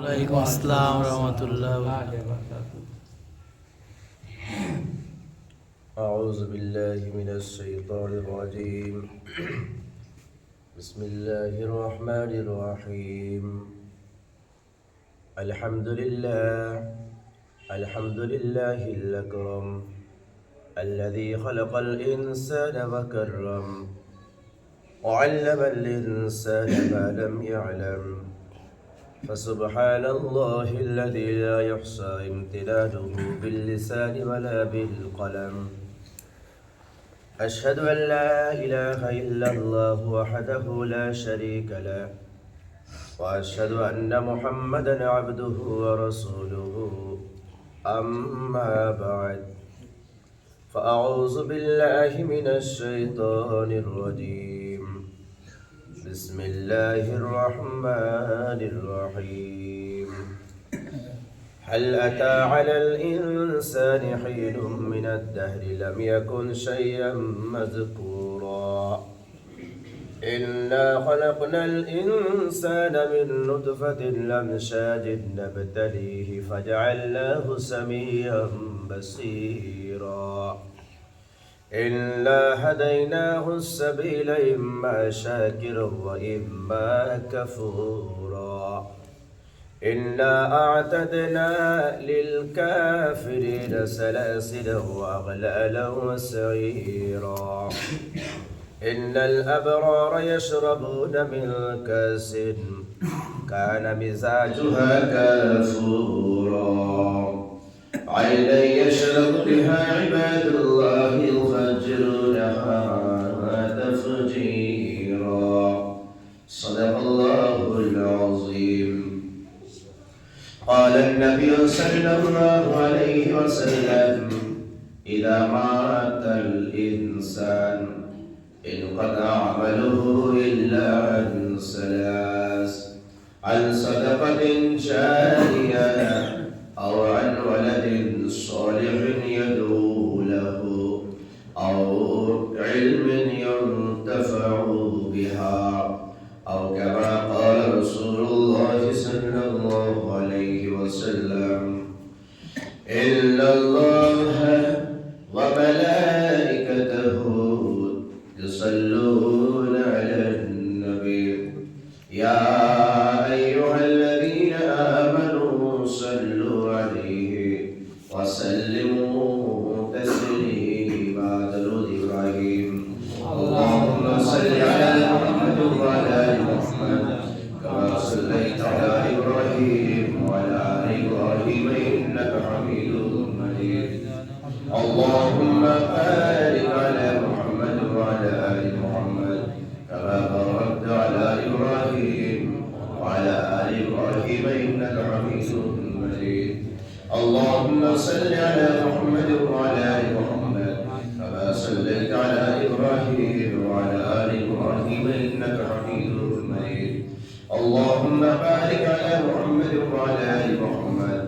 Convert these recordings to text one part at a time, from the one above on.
ওয়ালাইকুম আসসালাম রহমতুল্লাহ। أعوذ بالله من الشيطان الرجيم. بسم الله الرحمن الرحيم. الحمد لله الأكرم الذي خلق الإنسان وكرم وعلم الإنسان ما لم يعلم فسبحان الله الذي لا يحصى امتداده باللسان ولا بالقلم. أشهد أن لا إله إلا الله وحده لا شريك له وأشهد أن محمدا عبده ورسوله. أما بعد فأعوذ بالله من الشيطان الرجيم. بسم الله الرحمن الرحيم. هل أتى على الإنسان حين من الدهر لم يكن شيئا مذكورا. إنا خلقنا الإنسان من نطفة أمشاج نبتليه فجعلناه سميعا بصيرا. إنا هديناه السبيل إما شاكرا وإما كفورا. إنا أعتدنا للكافرين سلاسلا وأغلالا وسعيرا. إن الأبرار يشربون من كأس كان مزاجها كافورا. عينا يشرب بها عباد الله يفجرونها تفجيرا. صدق الله العظيم. قال النبي صلى الله عليه وسلم إذا مات الإنسان انقطع عمله إلا عن ثلاث: عن صدقة جارية أو عن ولد صالح يدعو له أو علم ينتفع بها أو كما قال رسول الله صلى الله عليه وسلم. إن الله وملائكته يصلون على النبي يا أيها الذين آمنوا صلوا عليه وسلموا تسليما. درود إبراهيم. اللهم صل على محمد وعلى آل محمد كما صليت على إبراهيم وعلى آل إبراهيم إنك حميد مجيد. اللهم بارك على محمد وعلى آل محمد كما باركت على إبراهيم وعلى آل إبراهيم إنك حميد مجيد. اللهم صل على محمد وعلى آل محمد كما صليت على إبراهيم وعلى آل إبراهيم إنك حميد مجيد. اللهم بارك على محمد وعلى آل محمد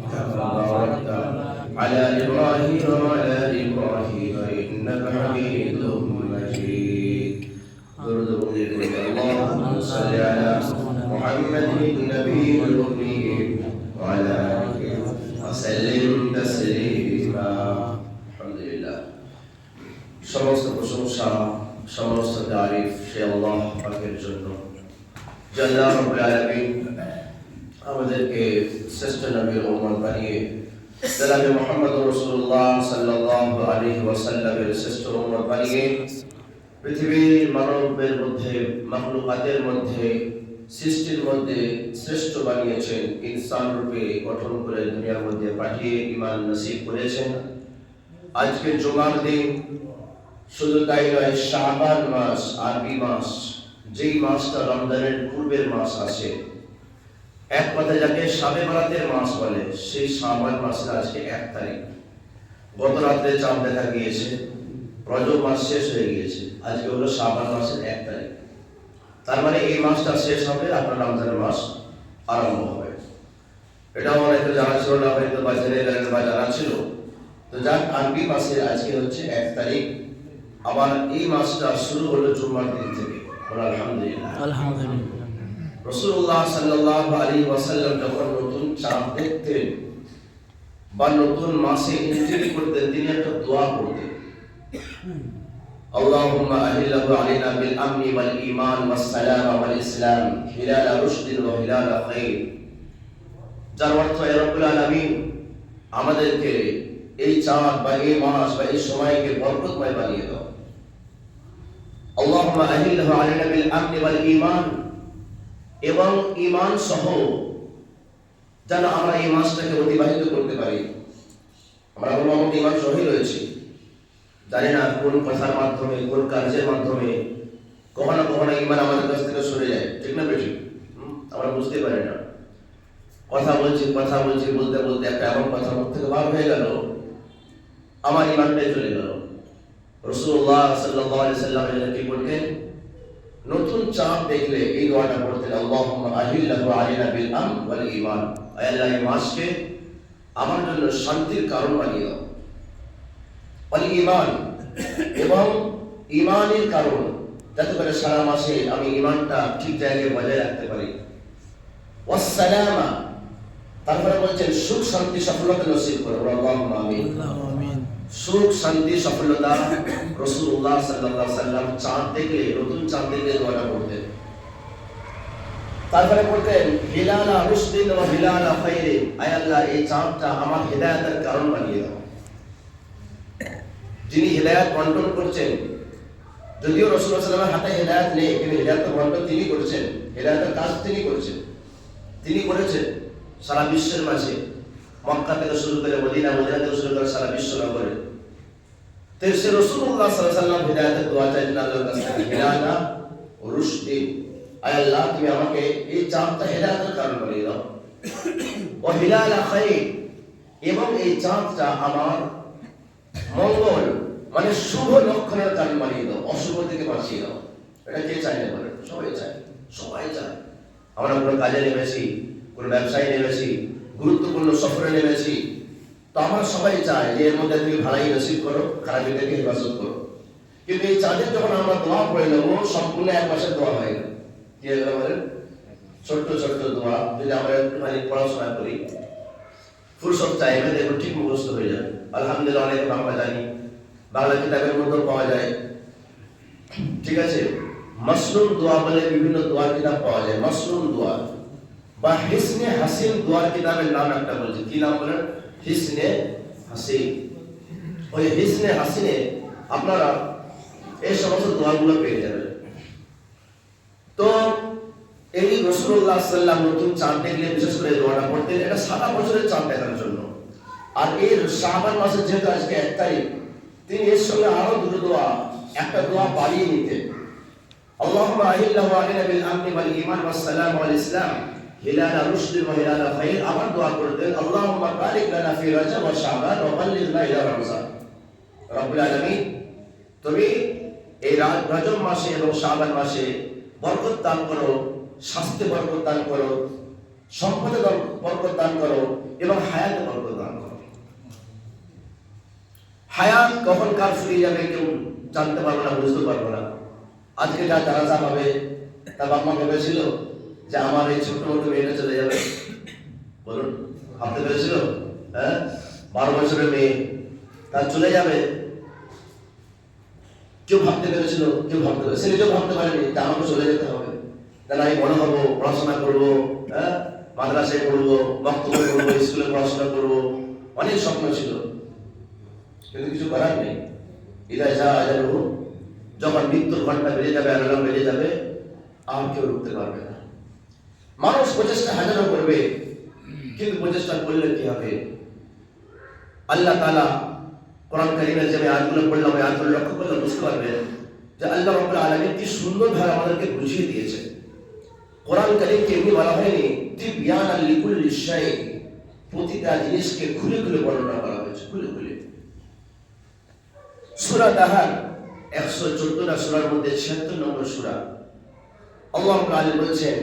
كما باركت على إبراهيم وعلى آل إبراهيم إنك حميد مجيد. اللهم صل على محمد النبي الأمي وعلى آله وسلم تسليما. الحمد لله. সমস্ত প্রশংসা সমস্ত তারিফ সে আল্লাহ পাকের জন্য যে আল্লাহ রাব্বুল আলামিন আমাদেরকে শ্রেষ্ঠ নবীর উম্মত বানিয়ে জনাবে মুহাম্মদ রাসূলুল্লাহ সাল্লাল্লাহু আলাইহি ওয়াসাল্লামের শ্রেষ্ঠ উম্মত বানিয়ে পৃথিবীর মানবের মধ্যে মাখলুকাতের মধ্যে সৃষ্টির মধ্যে শ্রেষ্ঠ বানিয়েছেন। ইনসান রূপে গঠন করে দুনিয়ার মধ্যে পাঠিয়ে ঈমান নসিব করেছেন। আজকে জুমার দিন, শুধু তাই নয়, শাবান মাস, আরবি মাস, যেই মাসটা রমজানের পূর্বের মাস আসে, এক কথায় যাকে শাবে বরাতের মাস বলে, সেই শাবান মাসের আজকে 1 তারিখ। গত রাতে চাঁদ দেখা গিয়েছে, রজব মাস শেষ হয়ে গিয়েছে, আজকে হলো শাবান মাসের 1 তারিখ। তার মানে এই মাসটা শেষ হবে, আপনার রমজানের মাস আরম্ভ হবে। এটা অনেকে জানা ছিল না, হয়তো বা জেনে গেলেন বা জানা ছিল। তো যাক, আরবি মাসের আজকে হচ্ছে 1 তারিখ। আবার এই মাসটা শুরু হলো জুমার দিন থেকে। আলহামদুলিল্লাহ। রাসূলুল্লাহ সাল্লাল্লাহু আলাইহি ওয়াসাল্লাম যখন নতুন চাঁদ দেখতেন বা নতুন মাসে এন্ট্রি করতেন, তিনি একটা দোয়া করতেন, আল্লাহুম্মা আহিল্লাহু আলাইনা বিল আমনি ওয়াল ঈমান ওয়াস সালাম ওয়াল ইসলাম হিলাল রুশদিন ওয়া হিলাল খায়র। যার অর্থ, হে রব্বুল আলামিন, আমাদেরকে এই চাঁদ বা এই মাস বা এই সময়কে বরকতময় বানিয়ে দাও। আল্লাহুম্মা আহিল্লাহু আলাইনা বিল আমনি ওয়াল ঈমান, এবং ঈমান সহ যেন আমরা এই মাসটাকে অতিবাহিত করতে পারি। আমরা বলবো ঈমান সহি রয়েছে, জানি না কোন কথার মাধ্যমে, কোন কাজের মাধ্যমে কখনো কখনো ঈমান আমাদের কাছ থেকে সরে যায়, ঠিক না বেঠিক? আমরা বুঝতে পারি না। কথা বলছি বলতে বলতে একটা এমন কথা মুখ থেকে বার হয়ে গেল, আমার ঈমানটাই চলে গেল। রাসূলুল্লাহ সাল্লাল্লাহু আলাইহি সাল্লাম কি বলতেন? নতুন চাঁদ দেখলে এই দোয়াটা পড়তেন, আল্লাহুম্মা আহিল্লাহু আলাইনা বিল আমন ওয়াল ঈমান, আয় আল্লাহ, এই মাসকে আমার জন্য শান্তির কারণ বানিয়ে দাও। ওয়াল ঈমান, এবং ঈমানের কারণ, যাতে করে সারা মাসে আমি ঈমানটা ঠিক জায়গায় বজায় রাখতে পারি। ওয়াস সালামা, তারপরে বলছেন সুখ শান্তি সফলতা নসিব করো। আল্লাহুম্মা আমিন। আমিন। সুখ শান্তি সফলতা। রাসূলুল্লাহ সাল্লাল্লাহু আলাইহি সাল্লাম চাঁদ দেখলে, নতুন চাঁদ দেখলে দোয়া করতেন। তারপরে বলতেন হিলাল রুশদিন ওয়া হিলাল খায়র, আয় আল্লাহ, এই চাঁদটা আমার হিদায়াতের কারণ বানিয়ে দাও। যিনি হিদায়াত বন্টন করছেন, যদিও রাসূলুল্লাহ সাল্লাল্লাহু আলাইহি ওয়াসাল্লামের হাতে হিদায়াত নেই, কিন্তু হিদায়াত বন্টন তিনি করছেন, হিদায়াতের কাজ তিনি করেছেন। সারা বিশ্বের মাঝে, মক্কা থেকে শুরু করে মদিনা, মদিনা থেকে শুরু করে সারা বিশ্ব নগরে। তো সে রাসূলুল্লাহ সাল্লাল্লাহু আলাইহি ওয়াসাল্লাম হিদায়াতের দোয়া চাইতেন আল্লাহর কাছে, হিলাল রুশদিন, আয় আল্লাহ, তুমি আমাকে এই চাঁদটা হিদায়াতের কারণ বানিয়ে দাও। ও হিলাল খায়র, এবং এই চাঁদটা আমার মঙ্গল মানে শুভ লক্ষণের কারণ বানিয়ে দাও, অশুভ থেকে বাঁচিয়ে দাও। এটা কে চায় না বলেন? সবাই চায়, সবাই চায়। আমরা কোনো কাজে নেমেছি, কোনো ব্যবসায় নেমেছি, গুরুত্বপূর্ণ সফরে নেমেছি, তো আমরা সবাই চাই যে এর মধ্যে তুমি ভালাই নসিব করো, খারাপি থেকে হেফাজত করো। কিন্তু এই চাঁদের যখন আমরা দোয়া পড়ে নেবো, সম্পূর্ণ এক মাসের দোয়া হয়ে গেল। কি হয়ে গেল বলেন? ছোট্ট ছোট্ট দোয়া যদি আমরা একটুখানি পড়াশোনা করি, ফুরসত টাইমে দেখো ঠিক মুখস্থ হয়ে যাবে। আলহামদুলিল্লাহ, অনেক বাংলা জানি, বাংলা কিতাবের মধ্যেও পাওয়া যায়, ঠিক আছে। মাসনুন দোয়া বলে বিভিন্ন দোয়ার কিতাব পাওয়া যায়। মাসনুন দোয়া বা হিসনে হাসিন দোয়ার কিতাবের নাম একটা বলছে, কি নাম বলেন? হিসনে হাসিন। ওই হিসনে হাসিনে আপনারা এই সমস্ত দোয়াগুলো পেয়ে যাবেন। তো এই রাসূলুল্লাহ সাল্লাল্লাহু আলাইহি ওয়াসাল্লাম নতুন চাঁদ দেখলে বিশেষ করে দোয়াটা পড়তেন, এটা সারা বছরের চাঁদ দেখার জন্য। আর এই শাবান মাসের যেহেতু আজকে 1 তারিখ, তিনি এর সঙ্গে আরো দুটো দোয়া, একটা দোয়া বাড়িয়ে নিতেন। আল্লাহুম্মা আহিল্লাহু আলাইনা বিল আমনি ওয়াল ঈমান ওয়াস সালাম ওয়াল ইসলাম হিলাল রুশদিন ওয়া হিলাল খায়র। আবার দোয়া করতেন, আল্লাহুম্মা বারিক লানা ফি রাজাব ওয়া শাবান ওয়া বাল্লিগনা ইলা রমজান। রব্বুল আলামিন, তুমি এই রজব মাসে এবং শাবান মাসে বরকত দান করো, স্বাস্থ্যে বরকত দান করো, সম্পদে বরকত দান করো, এবং হায়াতে বরকত দান করো। হায়াত কখন কার ফুরিয়ে যাবে কেউ জানতে পারবো না, বুঝতে পারবো না। আজকে যা জানাজা হবে, তার বাপ মা ভেবেছিল যে আমার এই ছোট্ট মতো মেয়েটা চলে যাবে? বলুন, ভাবতে পেরেছিল? 12 বছরের মেয়ে তার চলে যাবে, কেউ ভাবতে পেরেছিল? কেউ ভাবতে পারে, সে নিজেও ভাবতে পারেনি যে আমাকে চলে যেতে হবে, তাহলে আমি বড় হবো, পড়াশোনা করবো, মাদ্রাসায় পড়বো, বক্তব্য করবো, স্কুলে পড়াশোনা করবো, অনেক স্বপ্ন ছিল, কিন্তু কিছু করার নেই। ইদা যা আজালুহু, যখন মৃত্যুর ঘন্টা বেজে যাবে, অ্যালার্ম বেজে যাবে, আর কেউ রুখতে পারবে না। মানুষ প্রচেষ্টা হাজারো করবে, কিন্তু প্রচেষ্টা করলে কি হবে? আল্লাহ তাআলা কোরআন কারীমের যে আয়াতগুলো পড়লাম, ওই আয়াতগুলো লক্ষ্য করলে বুঝতে পারবেন যে আল্লাহ রাব্বুল আলামিন কি সুন্দরভাবে আমাদেরকে বুঝিয়ে দিয়েছে। কোরআন কারীমকে এমনি বলা হয়নি তিবয়ানাল লিকুল্লি শাই, প্রতিটা জিনিসকে খুলে খুলে বর্ণনা করা হয়েছে, খুলে খুলে। সূরা দাহার 114টা সূরার মধ্যে 76 নম্বর সূরা, আল্লাহ তাআলা বলেছেন,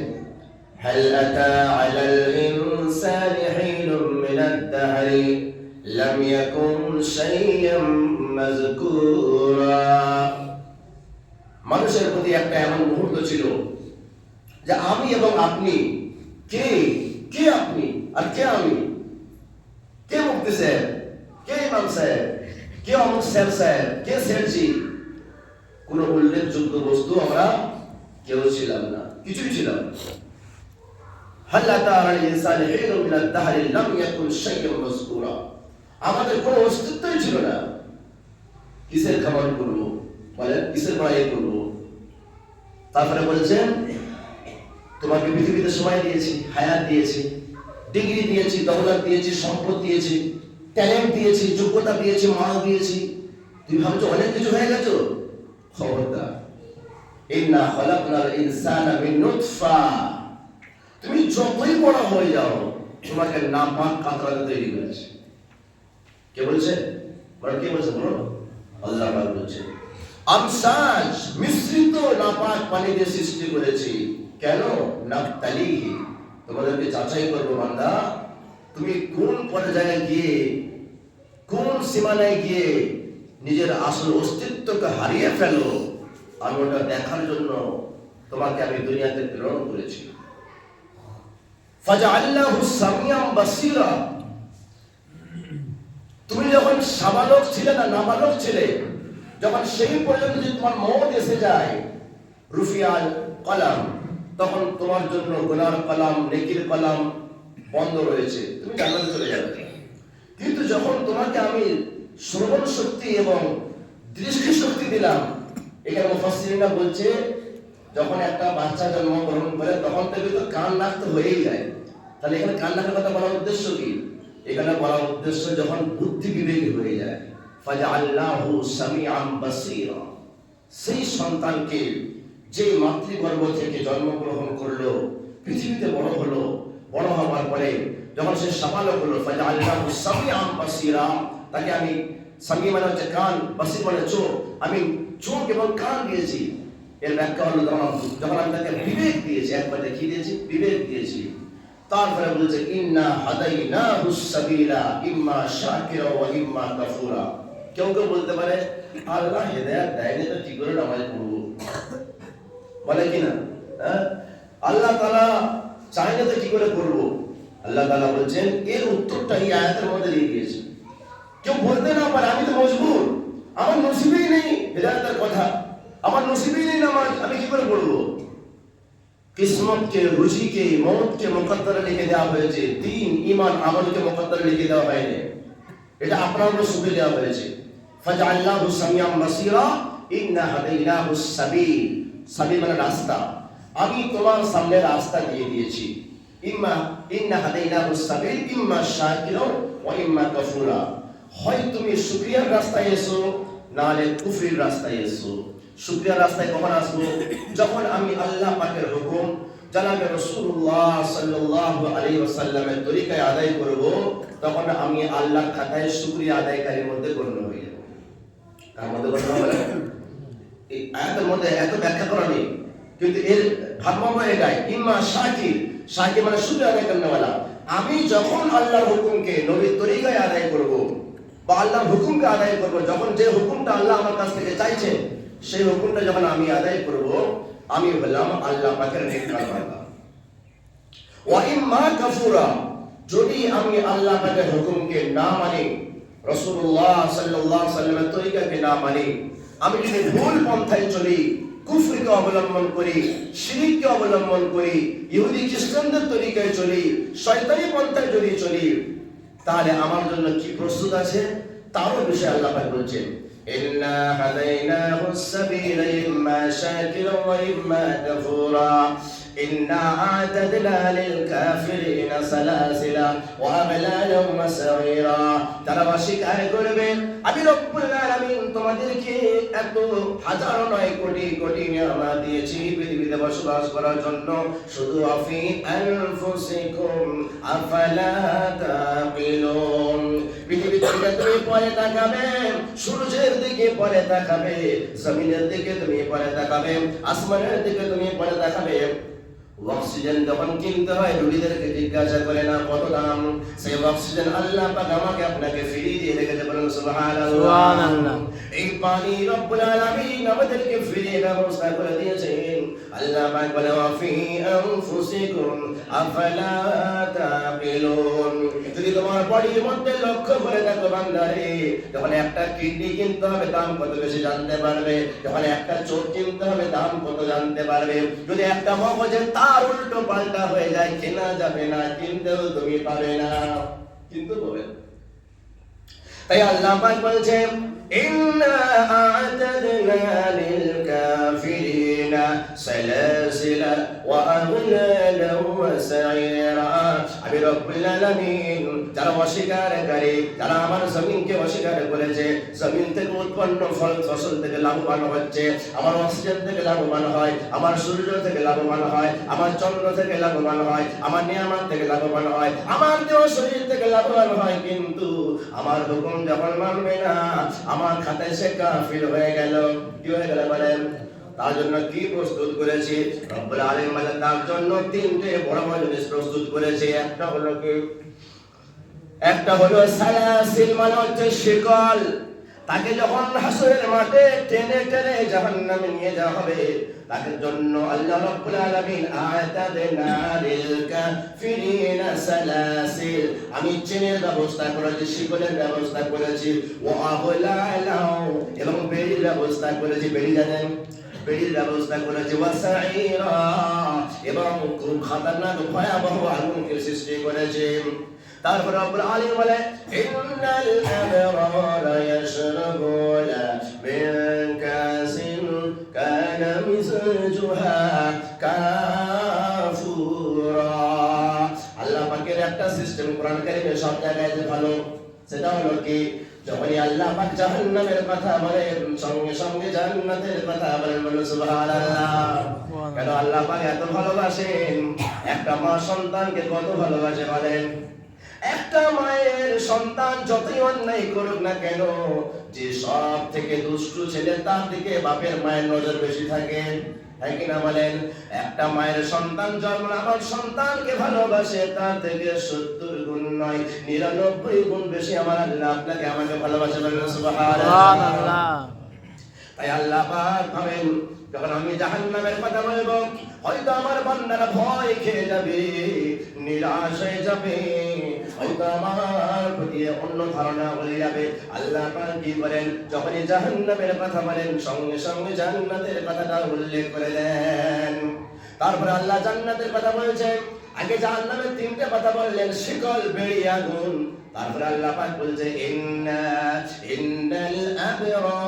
হাল আতা আলাল ইনসানি হিনুম মিনাদ দাহরি লাম ইয়াকুন শাইয়্যাম মাযকুরা। মানুষের প্রতি একটা এমন মুহূর্ত ছিল যে আমি এবং আপনি কে, কে আপনি আর কে আমি, কে মুফতি সাহেব, কে ইমাম সাহেব, কে অমুক স্যার সাহেব, কে সেঠজি, কোন উল্লেখযোগ্য বস্তু আমরা কেউ ছিলাম না, কিছুই ছিলাম না। হাল আতা আলাল ইনসানি হিনুন মিনাদ দাহরি লাম ইয়াকুন শাইয়্যান মাযকুরা, আমাদের কোনো অস্তিত্বই ছিল না। কিসের খাবার করব, বলেন কিসের বড়াই করব? তারপরে বলছেন তোমাকে পৃথিবীতে সময় দিয়েছি, হায়াত দিয়েছি, ডিগ্রি দিয়েছি, দৌলত দিয়েছি, সম্পদ দিয়েছি, ট্যালেন্ট দিয়েছি, যোগ্যতা দিয়েছি, মাল দিয়েছি, তুমি ভাবছো অনেক কিছু হয়ে গেছো? খবরদার। ইন্না খালাকনাল ইনসানা মিন নুতফা, তুমি যতই বড় হয়ে যাও তোমাকে নাপাক কাতরাতে তৈরি করেছে। কে বলছে? বড় কে বলছে? বলো। আল্লাহ পাক বলছে আমসাজ, মিশ্রিত নাপাক পানি দিয়ে সৃষ্টি করেছি। কেন? নাবতালিহি, তোমাদেরকে যাচাই করবো বান্দা, তুমি কোন পর্যায়ে গিয়ে, কোন সীমানায় গিয়ে নিজের আসল অস্তিত্বকে হারিয়ে ফেলো, আমি ওটা দেখার জন্য তোমাকে আমি দুনিয়াতে প্রেরণ করেছি। ফাজআলনাহু সামিয়াম বাসীরা, তুমি যখন সাবালক ছিলে না, নাবালক ছিলে, যখন সেই পর্যন্ত যদি তোমার মওত এসে যায়, রুফিয়াল কলাম, তখন তোমার জন্য গুনার কলাম, নেকির কলাম বন্ধ রয়েছে, তুমি জান্নাতে চলে যাবে। কিন্তু যখন তোমাকে আমি শ্রবণ শক্তি এবং দৃষ্টি শক্তি দিলাম, এখানে মুফাসসিরিনরা বলছে যখন একটা বাচ্চা জন্মগ্রহণ করে তখন থেকে তো কান নাক তো হয়েই যায়, তাহলে এখানে কান নাকের কথা বলার উদ্দেশ্য কি? এখানে বলার উদ্দেশ্য যখন বুদ্ধি বিবেকী হয়ে যায়, ফাজআলনাহু সামিআম বাসীরা, সেই সন্তানকে যে মাতৃগর্ভ থেকে জন্মগ্রহণ করলো, পৃথিবীতে বড় হলো, বড় হওয়ার পরে যখন সে সাবালক হলো, ফাজআলনাহু সামিআম বাসীরা, তাকে আমি, সামি মানে হচ্ছে কান, বাসীর মানে চোখ, আমি চোখ এবং কান দিয়েছি। এর ব্যাখ্যা হলো যখন আমি তাকে বিবেক দিয়েছি, একবার কি দিয়েছি? বিবেক দিয়েছি। তারপরে বলছে ইন্না হাদাইনাহুস সাবিলা ইম্মা শাকিরা ওয়া ইম্মা কাফুরা। কেউ কেউ বলতে পারে আল্লাহ হেদায়েত দেয়নি তো কি করে নামাজ পড়বো, বলে কিনা? আল্লাহ তাআলা চাইলে তো কি করে করবো? আল্লাহ তাআলা বলছেন এর উত্তরটা এই আয়াতের মধ্যে দিয়ে দিয়েছে। কেউ বলতে না পারে আমি তো মজবুর, আমার নসিবেই নেই হেদায়েতের কথা, আমার নসিবেই নেই নামাজ, আমি কি করে পড়বো? কিসমতকে, রুজিকে, মওতকে মুকদ্দরে লিখে দেওয়া হয়েছে, দ্বীন, ঈমান, আমলকে মুকদ্দরে লিখে দেওয়া হয়নি, এটা আপনার উপর সুখে দেওয়া হয়েছে। ফাজআলনাহু সামিআম বাসীরা ইন্না হাদাইনাহুস সাবিল, সাবিল মানে রাস্তা, আমি তোমার সামনে রাস্তা দিয়ে দিয়েছি। ইন্না হাদাইনাহুস সাবিল ইম্মা শাকিরা ওয়া ইম্মা কাফুরা, হয় তুমি শুকরিয়ার রাস্তায় এসো, নালে কুফরির রাস্তায় এসো। শুকরিয়ার রাস্তায় কখন আসবো? যখন আমি আল্লাহ পাকের হুকুম জনাবে রাসূলুল্লাহ সাল্লাল্লাহু আলাইহি ওয়াসাল্লামের তরিকায় আদায় করব, তখন আমি আল্লাহর খাতায় শুকরিয়া আদায়কারীর মধ্যে গণ্য হয়ে যাব। তার মধ্যে গণ্য হবে। এই আয়াতের মধ্যে এত ব্যাখ্যা করা নেই, কিন্তু এর ভাবমর্ম এটাই, ইম্মা শাকির, শাকির মানে শুকরিয়া আদায় করেনওয়ালা। আমি যখন আল্লাহর হুকুমকে নবীর তরিকায় আদায় করব বা আল্লাহর হুকুমকে আদায় করব, যখন যে হুকুমটা আল্লাহ আমার কাছ থেকে চাইছেন সেই হুকুমটা যখন আমি আদায় করব, আমি হলাম আল্লাহ পাকের নেককার বান্দা। ওয়া ইম্মা কাফুরা, যদি আমি আল্লাহ পাকের হুকুমকে না মানি, রাসূলুল্লাহ সাল্লাল্লাহু আলাইহি ওয়াসাল্লামের তরিকাকে না মানি, আমি যদি ভুল পন্থায় চলি, কুফরকে অবলম্বন করি, শিরককে অবলম্বন করি, ইহুদি খ্রিস্টানদের তরিকায় চলি, শয়তানি পন্থায় যদি চলি, তাহলে আমার জন্য কি প্রস্তুত আছে তারও বিষয়ে আল্লাহ পাক বলছেন ইন্না হাদাইনাহুস সাবিলা ইম্মা শাকিরা ওয়া ইম্মা কাফুরা ইন্না আ'তাদনা লিল কাফিরিনা সালাসিলা ওয়া আগলালাম ওয়া সাগীরা। তারা অস্বীকার করবে আমি রব্বুল আলামিন তোমাদেরকে এত হাজার নয় কোটি কোটি নিয়ামত দিয়েছি পৃথিবীতে বসবাস করার জন্য, শুধু আফি আনফুসিকুম আফালা তাকিলুন। পৃথিবীর দিকে তুমি পরে তাকাবে, সূর্যের দিকে পরে তাকাবে, জমিনের দিকে তুমি পরে তাকাবে, আসমানের দিকে তুমি পরে তাকাবে, অক্সিজেন যখন কিনতে হয় রোগীদেরকে জিজ্ঞাসা করে না কত দাম, সেই অক্সিজেন আল্লাহ পাক আমাকে আপনাকে ফ্রি দিয়ে রেখেছে, বলুন সুবহানাল্লাহ। এই পানি রব্বুল আলামিন আমাদেরকে ফ্রি ব্যবস্থা করে দিয়েছেন। আল্লাহ পাক বলে ওয়াফি আনফুসিকুম আফালা তাকিলুন। যদি তোমার বডির মধ্যে লক্ষ্য করে দেখো বান্দারে, যখন একটা কিডনি কিনতে হবে দাম কত বেশি জানতে পারবে, যখন একটা চোখ কিনতে হবে দাম কত জানতে পারবে। যদি একটা মগজের তার উল্টো পাল্টা হয়ে যায় কেনা যাবে না, কিনতেও তুমি পাবে না, কিন্তু পাবে। তাই আল্লাহ পাক বলছেন ইন্না আ'তাদনা লিল কাফিরিনা সালাসিলা ওয়া আগলালা ওয়া সাইরা। আমি রব্বুল আলামিন যারা অস্বীকারী, যারা আমার জমিনকে অস্বীকার করেছে, জমিন থেকে উৎপন্ন ফল ফসল থেকে লাভবান হচ্ছে, আমার অক্সিজেন থেকে লাভবান হয়, আমার সূর্য থেকে লাভবান হয়, আমার চন্দ্র থেকে লাভবান হয়, আমার নিয়ামত থেকে লাভবান হয়, আমার দেহ শরীর থেকে লাভবান হয়, কিন্তু আমার হুকুম যখন মানবে না, আমার খাতায় সে কাফির হয়ে গেল। কি হয়ে গেল বলেন? তার জন্য কি প্রস্তুত করেছি রব্বুল আলামিন? মানে তার জন্য তিনটে বড় বড় জিনিস প্রস্তুত করেছে। একটা হলো কি, একটা হলো সালাসিল, মানে হচ্ছে শিকল। তাকে যখন হাসরের মাঠে টেনে টেনে জাহান্নামে নিয়ে যাওয়া হবে, তার জন্য আল্লাহ রাব্বুল আলামিন আ'তাদনা লিল কাফিরিনা সালাসিল, আমি চেনের ব্যবস্থা করেছি, শিকলের ব্যবস্থা করেছি, ওয়া আগলালা, এবং বেড়ির ব্যবস্থা করেছি। বেড়ি জানেন? বেড়ির ব্যবস্থা করেছি, ওয়া সাইরা, এবং খুব খতরনাক ভয়াবহ আগুনকে সৃষ্টি করেছে। তারপর রব্বুল আলামিন বলে ইন্নাল আবরারা ইয়াশরাবুনা মিন কাসিন কানা মিজাজুহা কাফুরা। আল্লাহ পাকের একটা সিস্টেম কোরআন কারীমে সব জায়গায় যে ভালো, সেটা হলো কি, যখনই আল্লাহ পাক জাহান্নামের কথা বলেন সঙ্গে সঙ্গে জান্নাতের কথা বলেন, বলুন সুবহানাল্লাহ। কেন আল্লাহ পাক এত ভালোবাসেন? একটা মা সন্তানকে কত ভালোবাসে বলেন? একটা মায়ের সন্তান যতই অন্যায় করুক না কেন, যে সব থেকে দুষ্টু ছেলে তার দিকে বাপের মায়ের নজর বেশি থাকে, তাই কিনা বলেন? একটা মায়ের সন্তান জন্ম আমার সন্তানকে ভালোবাসে, তার থেকে 70 গুণ নয় 99 গুণ বেশি আমার আল্লাহ আপনাকে আমাকে ভালোবাসে, বলেন সুবহানাল্লাহ। তাই আল্লাহ পাক ভাবেন যখন আমি জাহান্নামের কথা বলবো, হয়তো আমার বান্দারা ভয় খেয়ে যাবে, নিরাশ হয়ে যাবে, হয়তো আমার প্রতি অন্য ধারণা হয়ে যাবে। আল্লাহ পাক কি করেন? যখনই জাহান্নামের কথা বলেন সঙ্গে সঙ্গে জান্নাতের কথাটা উল্লেখ করে দেন। তারপরে আল্লাহ জান্নাতের কথা বলছেন, আগে জাহান্নামের তিনটে কথা বললেন, শিকল, বেড়ি, আগুন। তারপরে আল্লাহ পাক বলছে ইন্নাল আবরারা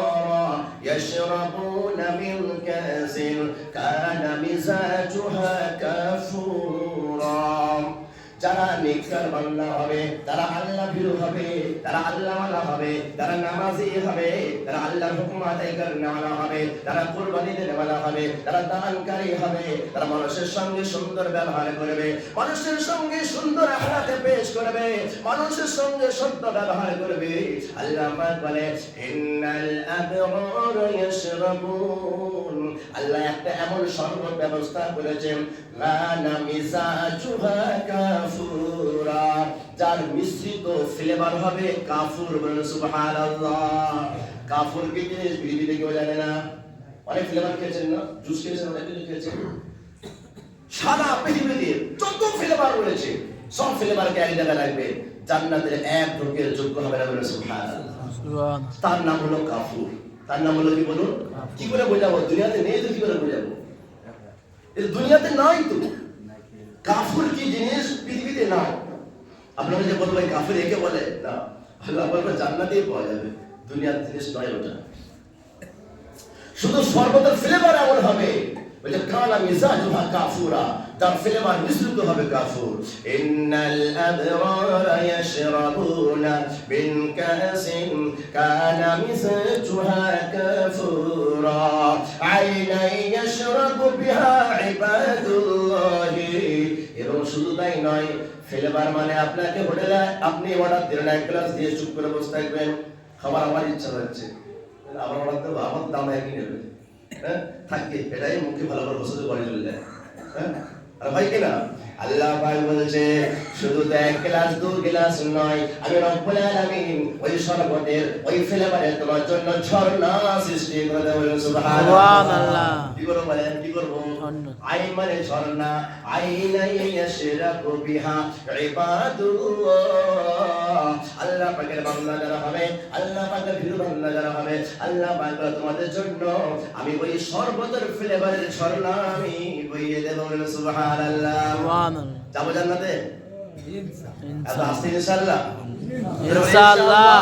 ইয়াশরাবুনা মিন কাসিন কানা মিজাজুহা কাফুরা। যারা নেককার বান্দা হবে, তারা আল্লাহ ভীরু হবে, তারা আল্লাহওয়ালা হবে, তারা নামাজি হবে, তারা আল্লাহর হুকুম আদায় করেওয়ালা হবে, তারা কুরবানি দেওয়ালা হবে, তারা দানকারী হবে, তারা মানুষের সঙ্গে সুন্দর ব্যবহার করবে, মানুষের সঙ্গে সুন্দর আখলাকে পেশ করবে, মানুষের সঙ্গে সত্য ব্যবহার করবে। আল্লাহ পাক বলে ইন্নাল আবরারা ইয়াশরাবুন, আল্লাহ একটা এমন শরবত ব্যবস্থা করেছেন, কানা মিজাজুহা কাফুরা, যার মিশ্রিত ফ্লেভার হবে কাফুর, বলেন সুবহানাল্লাহ। কাফুর কি জিনিস পৃথিবীতে কেউ জানে না? অনেক ফ্লেভার খেয়েছেন না? জুস খেয়েছেন, অনেক কিছু খেয়েছেন। সারা পৃথিবীতে যত ফ্লেভার রয়েছে সব ফ্লেভারকে এক জায়গায় রাখবে, জান্নাতের এক ঢোকের যোগ্য হবে না, বলেন সুবহানাল্লাহ। তার নাম হলো কাফুর। তার নাম হলো কি বলুন? কি করে বোঝাবো? দুনিয়াতে নেই তো কি করে বোঝাবো? এই দুনিয়াতে নাই তো। কাফুর কি জিনিস পৃথিবীতে নাই। আপনারা যে বলবেন কাফির একে বলে না, আল্লাহ বলবে জান্নাতেই পাওয়া যাবে, দুনিয়ার জিনিস নয় ওটা। শুধু শরবতের ফ্লেভার এমন হবে, বলে কানা মিজাজুহা কাফুরা, তার ফ্লেভার মিশ্রিত হবে কাফুর। ইন্নাল আবরারা ইয়াশরাবুনা মিন কাসিন কানা মিজাজুহা কাফুরা আইনান ইয়াশরাবু বিহা ইবাদুল্লাহি। এবং শুধু তাই নয়, ফ্লেভার মানে আপনাকে হোটেলে আপনি অর্ডার দিলেন, এক গ্লাস দিয়ে চুপ করে বসে থাকবেন, খাবার আমার ইচ্ছা হচ্ছে, আমার অর্ডার দেবো, আমার দাম একই নেবে, হ্যাঁ থাকে, এটাই মুখে ভালো করে বসে বাড়ি চলে যায়, হ্যাঁ। আর ভাই কিনা আল্লাহ পাক বলছে শুধু তো এক গ্লাস দু গ্লাস নয়, আমি রব্বুল আলামিন ওই শরবতের ওই ফ্লেভারের তোমার জন্য ঝর্ণা সৃষ্টি করে দেব। সুবহানাল্লাহ। কি করব বলেন, কি করব? আইন মানে ঝর্ণা, আইনাই ইয়াশরাবু বিহা ইবাদুল্লাহ। আল্লাহ পাকের বান্দা যারা হবে, আল্লাহ পাকের ভীরু বান্দা যারা হবে, আল্লাহ পাক তোমাদের জন্য আমি ওই শরবতের ফ্লেভারের ঝর্ণা আমি বইয়ে দেব। সুবহানাল্লাহ। যাবো জান্নাতে ইনশাআল্লাহ। আসতে ইনশাআল্লাহ, ইনশাআল্লাহ,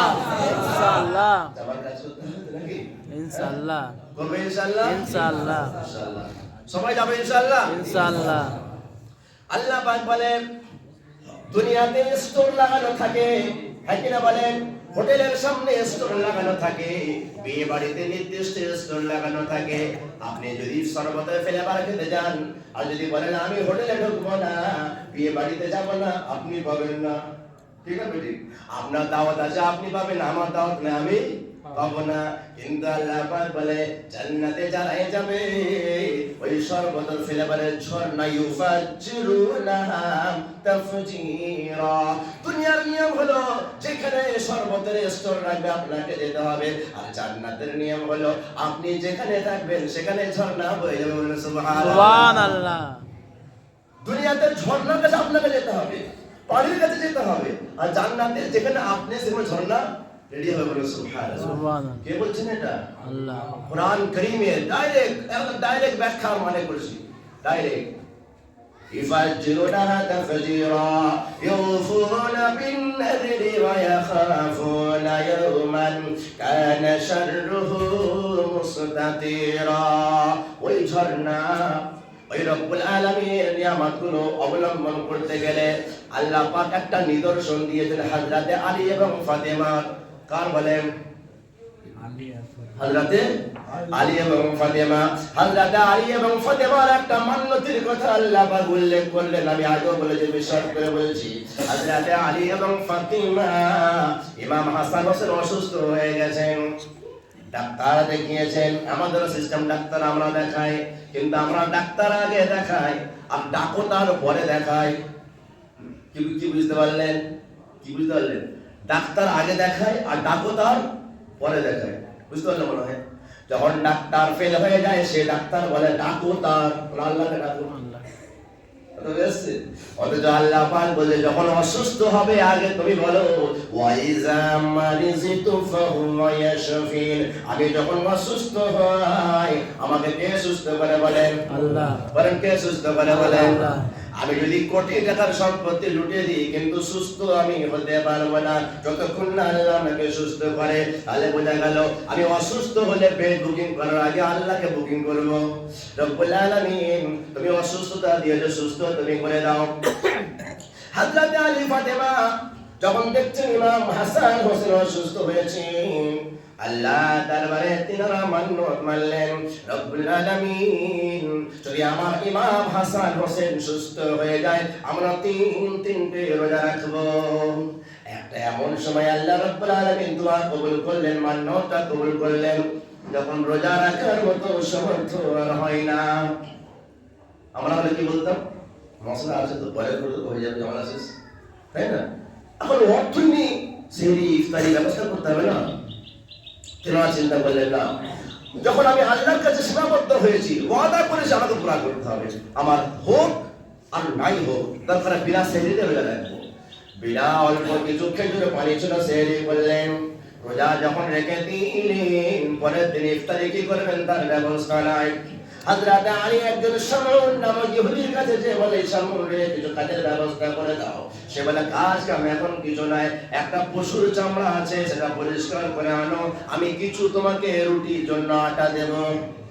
ইনশাআল্লাহ, যাবার কাজ করতে হবে নাকি? ইনশাআল্লাহ করবে ইনশাআল্লাহ, ইনশাআল্লাহ, ইনশাআল্লাহ। সবাই যাবে ইনশাআল্লাহ, ইনশাআল্লাহ। আল্লাহ পাক বলেন দুনিয়াতে স্টোর লাগানো থাকে, হ্যাঁ কিনা বলেন? হোটেলের সামনে স্টোর লাগানো থাকে, বিয়ে বাড়িতে নির্দিষ্ট স্টোর লাগানো থাকে। আপনি যদি শরবতের ফ্লেভার খেতে যান আর যদি বলেন আমি হোটেলে ঢুকবো না, বিয়ে বাড়িতে যাব না, আপনি পাবেন না। ঠিক আছে, ঠিক। আপনার দাওয়াত আছে আপনি পাবেন, আমার দাওয়াত নেই আমি পাবো না। কিন্তু আল্লাহ পাক বলে জান্নাতে যারাই যাবে ওই শরবতের ফ্লেভারের ঝর্ণা ইউফাজ্জিরুনাহা তাফজিরা। দুনিয়ার নিয়ম হলো যেখানে শরবতের স্টোর রাখবে আপনাকে যেতে হবে, আর জান্নাতের নিয়ম হলো আপনি যেখানে থাকবেন সেখানে ঝর্ণা বয়ে যাবে। সুবহানাল্লাহ। দুনিয়াতে ঝর্ণার কাছে আপনাকে যেতে হবে, পানির কাছে যেতে হবে, আর জান্নাতে যেখানে আপনি সেখানে ঝর্ণা রেডি হবে। বলে সুবহানাল্লাহ। সুবহানাল্লাহ। কে বলছেন এটা? আল্লাহ। কোরআন কারীমে ডাইরেক্ট ব্যাখ্যা মানে করেছি, ডাইরেক্ট। ইফাজ্জিরুনাহা তাফজিরা ইউফুনা বিন-নাযরি ওয়া ইয়াখাফুনা ইয়াওমান কানা শাররুহু মুস্তাতিরা। ওই ঝর্ণা, ওই রব্বুল আলামিনের নিয়ামতগুলো অবলম্বন করতে গেলে আল্লাহ পাক একটা নিদর্শন দিয়েছেন হযরতে আলী এবং ফাতেমা। কার বলেন? হযরতে আলী এবং ফাতেমা। হযরতে আলী এবং ফাতেমার একটা মান্যতের কথা আল্লাহ পাক উল্লেখ করলেন। আমি আগেও বলেছি, বিশেষ করে বলছি, হযরতে আলী এবং ফাতেমা ইমাম হাসান হোসেন অসুস্থ হয়ে গেছেন, ডাক্তার দেখিয়েছেন। আমাদের সিস্টেম ডাক্তার আমরা দেখাই, কিন্তু আমরা ডাক্তার আগে দেখাই আর ডাক্তার পরে দেখাই। কি বুঝতে পারলেন? কি বুঝতে পারলেন? ডাক্তার আগে দেখায় আর ডাক্তার পরে দেখায়। বুঝতে পারলেন মনে হয়? যখন ডাক্তার ফেল হয়ে যায় সে ডাক্তার বলে ডাক্তার, আল্লাহকে ডাকুন। অথচ আল্লাহ পাক বলে যখন অসুস্থ হবে আগে তুমি বলো ওয়াইজা মারিজিতু ফাহুয়া ইয়াশফিন। আমি যখন অসুস্থ হই আমাকে কে সুস্থ করে বলেন? আল্লাহ। বলেন কে সুস্থ করে বলেন? আল্লাহ। আমি যদি কোটি টাকার সম্পত্তি লুটে দিই কিন্তু সুস্থ আমি হতে পারবো না যতক্ষণ না আল্লাহ আমাকে সুস্থ করে। তাহলে বোঝা গেল আমি অসুস্থ হলে বেড বুকিং করার আগে আল্লাহকে বুকিং করব। রব্বুল আলামিন তুমি অসুস্থতা দিয়েছো, সুস্থ তুমি করে দাও। হযরত আলী ফাতেমা যখন দেখছেন ইমাম হাসান হোসেন অসুস্থ হয়েছে, আল্লাহ দরবারে তিনারা মান্নত মানলেন, রব্বুল আলামিন যদি আমার ইমাম হাসান হোসেন সুস্থ হয়ে যায় আমরা তিনটে রোজা রাখবো। একটা এমন সময় আল্লাহ রব্বুল আলামিন দোয়া কবুল করলেন, মান্নতটা কবুল করলেন, যখন রোজা রাখার মতো সামর্থ্য আর হয় না। আমরা হলে কি বলতাম? মশলা আছে তো পরে করে হয়ে যাবে, আমার শেষ, তাই না? এখন অর্থ নেই, সেহরি ইফতারি ব্যবস্থা করতে হবে না। চিন্তা করলেন না, যখন আমি আল্লাহর কাছে সীমাবদ্ধ হয়েছি, ওয়াদা করেছি আমাকে পুরা করতে হবে, আমার হোক আর নাই হোক তারপরে বিনা সেহরিতে রোজা রাখবো। বিনা অল্প কিছু খেজুরে পানি ছিল সেহরি করলেন। রোজা যখন রেখে দিলেন পরের দিন ইফতারি কি করবেন তার ব্যবস্থা নাই। হযরত আলী একজন শামউন নামক ইহুদির কাছে যে বলে, শামউন রে কিছু কাজের ব্যবস্থা করে দাও। সে বলে কাজ কাম এখন কিছু নাই, একটা পশুর চামড়া আছে সেটা পরিষ্কার করে আনো, আমি কিছু তোমাকে রুটির জন্য আটা দেব।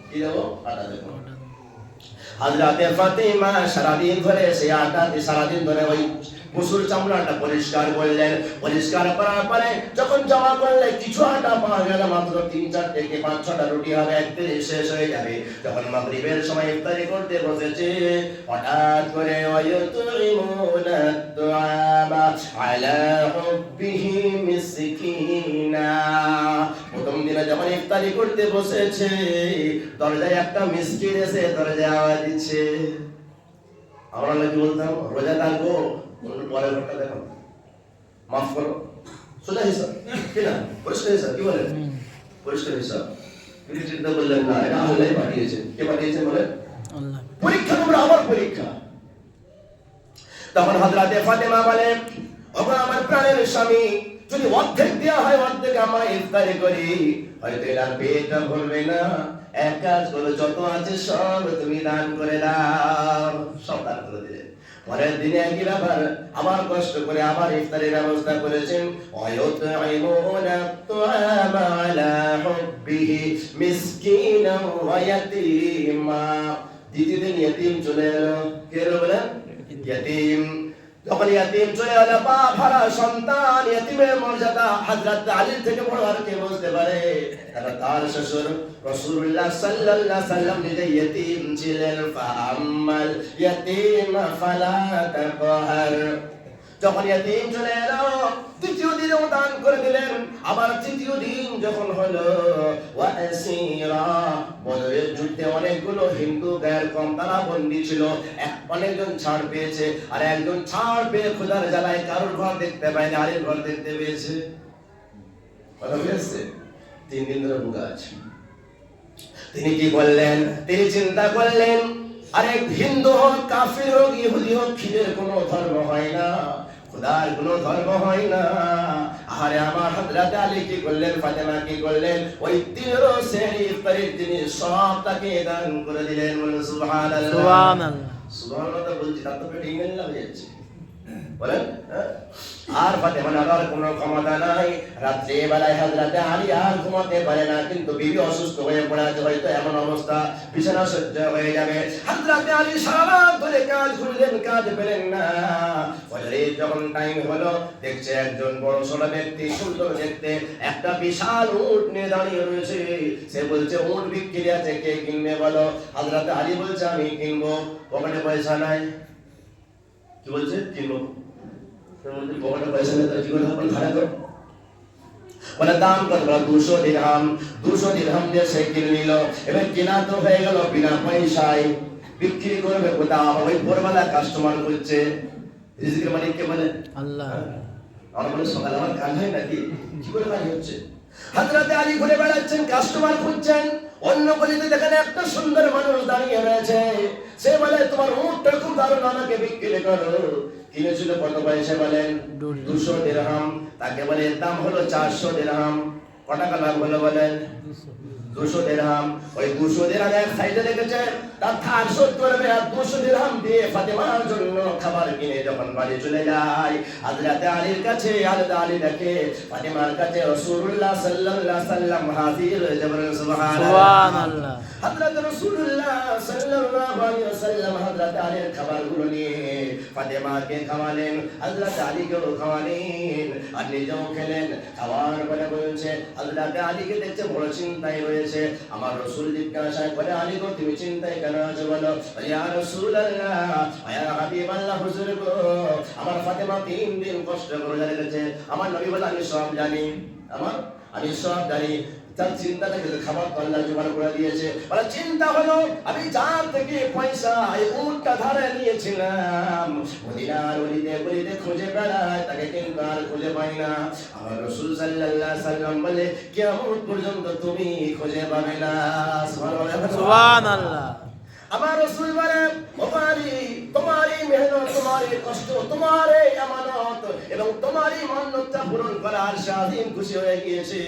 কি দেব? আটা দেব। হযরতে ফাতিমা সারাদিন ধরে সেই আটা দিয়ে সারাদিন ধরে ওই পশুর চামড়াটা পরিষ্কার করলেন। পরিষ্কার করার পরে যখন জমা করলে কিছু আটা পাওয়া গেল, মাত্র 3-4 থেকে 5-6টা রুটি হবে, একদিনে শেষ হয়ে যাবে। যখন মাগরিবের সময় ইফতারি করতে বসেছে হঠাৎ করে ওয়ায়ুতুইমুনা আত-তুআমা আলা হুব্বিহি মিসকিনা। প্রথম দিনে যখন ইফতারি করতে বসেছে দরজায় একটা মিসকিন এসে দরজায় আওয়াজ দিচ্ছে। আমরা নাকি বলতাম রোজা থাকবো, পরের ঘরটা দেখো, মাফ করো, সোজা হিসাব, কি না? পরিষ্কার হিসাব, কি বলেন? পরিষ্কার হিসাব। কিন্তু চিন্তা করলেন না, এটা আল্লাহ পাঠিয়েছেন। কে পাঠিয়েছেন বলেন? আল্লাহ। পরীক্ষা তোমরা আমার পরীক্ষা। তখন হযরতে ফাতেমা বলেন, ওগো আমার প্রাণের স্বামী, যদি অর্ধেক দেওয়া হয় অর্ধেক আমরা ইফতারি করি, হয়তো এর পেটটা ভরবে না। এক কাজ করো, যত আছে সব তুমি দান করে দাও। সব দান করে দিলেন। পরের দিনে একই ব্যাপার, আবার কষ্ট করে আবার ইফতারের ব্যবস্থা করেছেন। ওয়ায়ুতঈমুনা আত-তাআমা আলা হুব্বিহি মিসকিনান ওয়া ইয়াতীমা। দ্বিতীয় দিন ইয়তীম চলে এলো। কে এলো বলেন? ইয়তীম। যখন ইয়তীম চলে এলো, পা ভরা সন্তান, ইয়তীমের মর্যাদা হযরত আলী থেকে বড় আর কে বুঝতে পারে? কারণ তার শ্বশুর রাসূলুল্লাহ সাল্লাল্লাহু আলাইহি ওয়াসাল্লাম নিজে ইয়তীম ছিলেন। ফাআম্মাল ইয়তীম ফালা তাকহার। যখন ইয়তীম চলে এলো, দ্বিতীয় দিনেও দান করে দিলেন। আবার তৃতীয় দিন যখন হলো, ওয়াসীরা, বদরের যুদ্ধে অনেকগুলো হিন্দু গায়ের কম তারা বন্দী ছিল। অনেকজন ছাড় পেয়েছে, আর একজন ছাড় পেয়ে খোদার জ্বালায় কারোর ঘর দেখতে পায়নি, আরেক ঘর দেখতে পেয়েছে। কথা বুঝেছে? 3 দিন ধরে ভুগা আছে। তিনি কি করলেন? তিনি চিন্তা করলেন, আরে হিন্দু হোক, কাফির হোক, ইহুদি হোক, খিদের কোনো ধর্ম হয় না, খোদার কোনো ধর্ম হয় না। আরে আমার হযরত আলী কি করলেন, ফাতেমা কি করলেন? ওই 13 সেহরি ইফতারের দিনে সব তাকে দান করে দিলেন। বলেন সুবহানাল্লাহ। সুবহানাল্লাহ। সুবহানাল্লাহ বলছি, তার তো পেটে ইংরেজি লাগে যাচ্ছে। বলেন, আর ফাতেমার আর কোনো ক্ষমতা নাই। রাত্রে বেলায় হযরত আলী আর ঘুমাতে পারে না, কিন্তু বিবি অসুস্থ হয়ে পড়ে আছে, হয়তো এমন অবস্থা বিছানা সহ্য হয়ে যাবে। হযরত আলী সারা রাত ধরে কাজ খুঁজলেন, কাজ পেলেন না। ফজরে যখন টাইম হলো, দেখছে একজন বড় সড়ো ব্যক্তি, সুন্দর দেখতে, একটা বিশাল উট নিয়ে দাঁড়িয়ে রয়েছে। সে বলছে, উট বিক্রি আছে, কে কিনবে বলো? হযরত আলী বলছে, আমি কিনবো। পকেটে পয়সা নাই। কি বলছে? কিনবো। পকেটে পয়সা নেই, কি করে আপনি ধারে করো? বলে দাম কত? 200 দিরহাম। 200 দিরহাম দিয়ে সে কিনে নিল। এবার কেনা তো হয়ে গেল, বিনা পয়সায় বিক্রি করবে কোথাও? ওই ভোরবেলা কাস্টমার খুঁজছে। রিজিকের মালিক কে বলে? আল্লাহ। আমরা বলে সকালে আমার কাজ হয় নাকি? কি করে কাজ হচ্ছে? হযরত আলী ঘুরে বেড়াচ্ছেন, কাস্টমার খুঁজছেন। অন্য গলিতে দেখেন একটা সুন্দর মানুষ দাঁড়িয়ে রয়েছে। সে বলে, তোমার উটটা খুব দারুণ, আমাকে বিক্রি করো। কিনেছিল কত পয়সা বলেন? 200 দিরহাম। তাকে বলে, এর দাম হলো 400 দিরহাম। কত টাকা লাভ হলো বলেন? 200 দিরহাম। ওই 200 দিরহাম এক সাইডে রেখেছে, তার ধার শোধ করবে, আর 200 দিরহাম দিয়ে ফাতেমার জন্য খাবার কিনে যখন বাড়ি চলে যায়, হযরত আলীর কাছে, হযরত আলী দেখে ফাতেমার কাছে রাসূলুল্লাহ সাল্লাল্লাহু আলাইহি ওয়াসাল্লাম হাজির হয়ে যাবেন। সুবহানাল্লাহ। হযরত রাসূলুল্লাহ সাল্লাল্লাহু আলাইহি ওয়াসাল্লাম হযরত আলীর খাবারগুলো নিয়ে ফাতেমাকে খাওয়ালেন, হযরত আলীকেও খাওয়ালেন, আর নিজেও খেলেন। খাওয়ার পরে বলছে, হযরত আলীকে দেখতে বড় চিন্তায় রয়েছে। আমার রাসূল জিজ্ঞাসা করে, আলী গো, তুমি চিন্তায় কেন আছো বলো? ইয়া রাসূলুল্লাহ, ইয়া হাবিবাল্লাহ, হুজুর গো, আমার ফাতেমা 3 দিন কষ্ট করে রেখেছে। আমার নবী বলে, আমি সব জানি, আমি সব জানি। তার চিন্তাটা কিন্তু খাবার তো আল্লাহ জোগাড় করে দিয়েছে। বলে, চিন্তা হলো, আমি যার থেকে পয়সা এই উটটা ধারে নিয়েছিলাম, মদিনার অলিতে গলিতে খুঁজে বেড়ায়, তাকে কিন্তু আর খুঁজে পাই না। আমার রাসূল সাল্লাল্লাহু আলাইহি ওয়াসাল্লাম বলে, কিয়ামত পর্যন্ত তুমি খুঁজে পাবে না। সুবহানাল্লাহ। আমার রাসূল বলে, তোমারই মেহনত, তোমারই কষ্ট, তোমারই আমানত এবং তোমারই মান্যতা পূরণ করার স্বাধীন খুশি হয়ে গিয়েছে।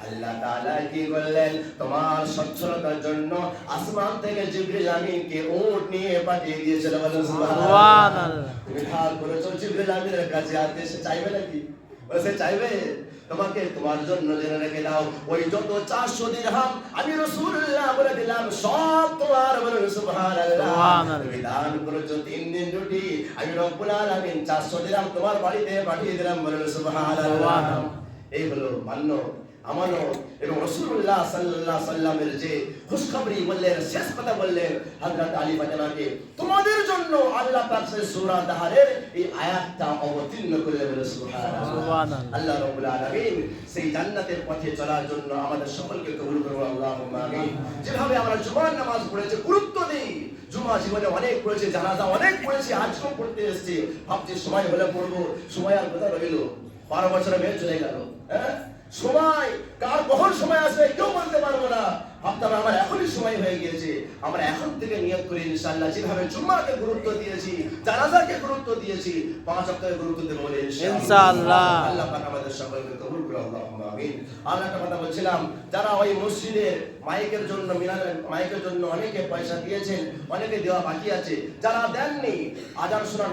আল্লাহ তাআলা কি বললেন? তোমার সচ্ছলতার জন্য আসমান থেকে জিবরিল আমিনকে উট নিয়ে পাঠিয়ে দিয়েছিল। বলেন সুবহানাল্লাহ। তুমি ধার করেছো জিবরিল আমিনের কাছে, আর সে চাইবে নাকি? সে চাইবে? তোমাকে তোমার জন্য জেনে রেখে দাও, ওই যত 400 দিরহাম আমি রাসূলুল্লাহ বলে দিলাম, সব তোমার। বলেন সুবহানাল্লাহ। তুমি দান করেছো 3 দিন রুটি, আমি রব্বুল আলামিন 400 দিরহাম তোমার বাড়িতে পাঠিয়ে দিলাম। বলেন সুবহানাল্লাহ। এই হলো মান্য, আমানত এবং রাসূলুল্লাহ সাল্লাল্লাহু আলাইহি ওয়াসাল্লামের যে খুশখবরি বললেন, শেষ কথা বললেন হযরত আলী ফাতেমাকে, তোমাদের জন্য আল্লাহ পাক সূরা দাহরের এই আয়াতটা অবতীর্ণ করলেন। বলেন সুবহানাল্লাহ। আল্লাহ রাব্বুল আলামিন সেই জান্নাতের পথে চলার জন্য আমাদের সকলকে কবুল করুন, আল্লাহুম্মা আমিন। যেভাবে আমরা জুমার নামাজ পড়েছি, গুরুত্ব দেই, জুমা জীবনে অনেক পড়েছি, জানাজা অনেক পড়েছি, আজকেও পড়তে এসেছি। ভাবছি সময় হলে পড়বো, সময় আর কোথায় রইল? 12 বছরের মেয়ে চলে গেল। হ্যাঁ, সময় কার কখন সময় আসবে কেউ বলতে পারবো না। ভাবতাম আমার এখনই সময় হয়ে গিয়েছে। আমরা এখন থেকে নিয়ত করি ইনশাআল্লাহ, যেভাবে জুম্মাকে গুরুত্ব দিয়েছি, জানাজাকে গুরুত্ব দিয়েছি, 5 ওয়াক্তের গুরুত্ব দেব বলে ইনশাআল্লাহ। আল্লাহ পাক আমাদের সকলকে কবুল করে, আল্লাহুম্মা আমিন। আর একটা কথা বলছিলাম, যারা ওই মসজিদের মাইকের জন্য মাইকের জন্য অনেকে পয়সা দিয়েছেন, অনেকে দেওয়া বাকি আছে, যারা দেননি আজান শোনার